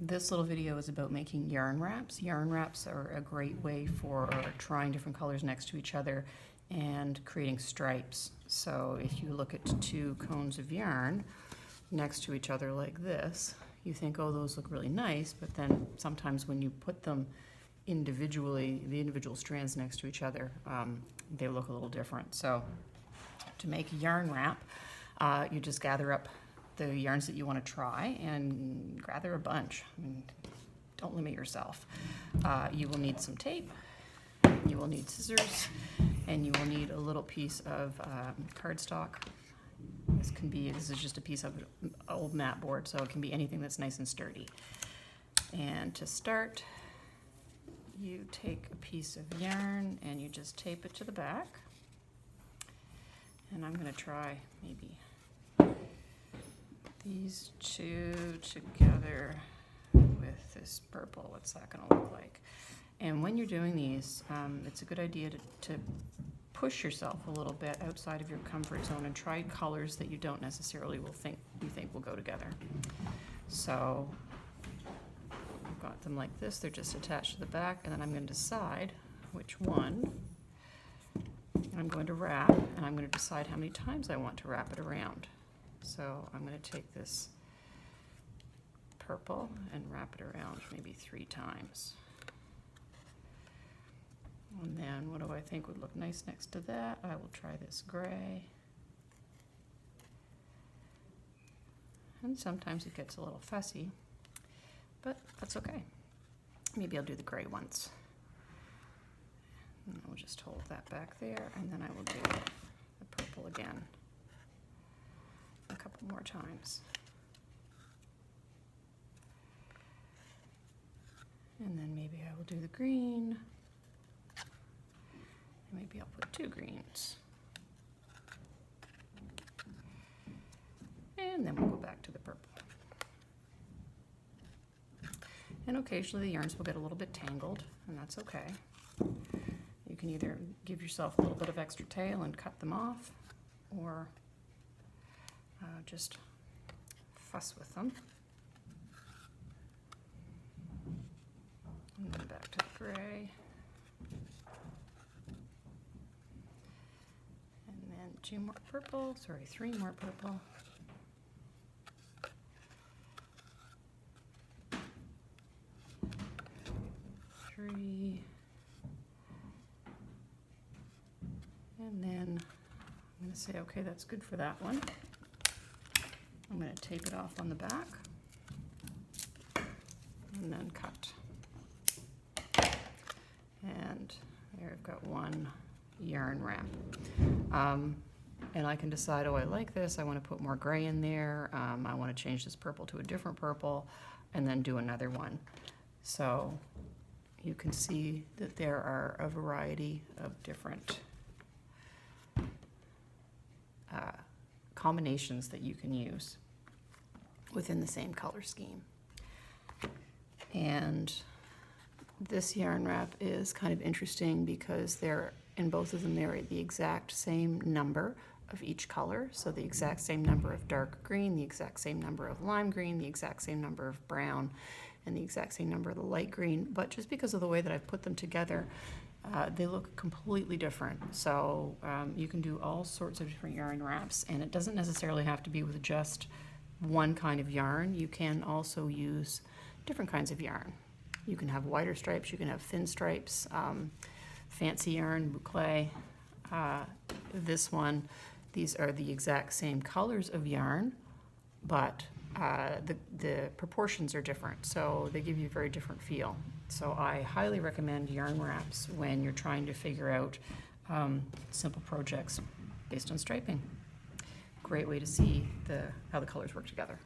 This little video is about making yarn wraps. Yarn wraps are a great way for trying different colors next to each other and creating stripes. So if you look at two cones of yarn next to each other like this, you think, oh, those look really nice, but then sometimes when you put them individually, the individual strands next to each other, they look a little different. So to make a yarn wrap, you just gather up the yarns that you want to try and gather a bunch. I mean, don't limit yourself. You will need some tape, you will need scissors, and you will need a little piece of cardstock. This is just a piece of old mat board, so it can be anything that's nice and sturdy. And to start, you take a piece of yarn and you just tape it to the back. And I'm going to try maybe these two together with this purple. What's that going to look like? And when you're doing these, it's a good idea to push yourself a little bit outside of your comfort zone and try colors that you don't necessarily think will go together. So I've got them like this. They're just attached to the back, and then I'm going to decide which one I'm going to wrap, and I'm going to decide how many times I want to wrap it around. So I'm going to take this purple and wrap it around maybe 3 times. And then what do I think would look nice next to that? I will try this gray. And sometimes it gets a little fussy, but that's okay. Maybe I'll do the gray once. And I'll just hold that back there, and then I will do the purple again a couple more times. And then maybe I will do the green. And maybe I'll put 2 greens. And then we'll go back to the purple. And occasionally the yarns will get a little bit tangled, and that's okay. You can either give yourself a little bit of extra tail and cut them off, or just fuss with them. And then back to the gray. And then 3 more purple. 3. And then I'm going to say, okay, that's good for that one. I'm going to tape it off on the back and then cut. And there I've got one yarn wrap. And I can decide, oh, I like this, I want to put more gray in there, I want to change this purple to a different purple, and then do another one. So you can see that there are a variety of different combinations that you can use within the same color scheme. And this yarn wrap is kind of interesting because in both of them they're the exact same number of each color, so the exact same number of dark green, the exact same number of lime green, the exact same number of brown, and the exact same number of the light green, but just because of the way that I've put them together, they look completely different. So you can do all sorts of different yarn wraps, and it doesn't necessarily have to be with just one kind of yarn. You can also use different kinds of yarn. You can have wider stripes, you can have thin stripes, fancy yarn, boucle. This one, these are the exact same colors of yarn, but the proportions are different, so they give you a very different feel. So I highly recommend yarn wraps when you're trying to figure out simple projects based on striping. Great way to see how the colors work together.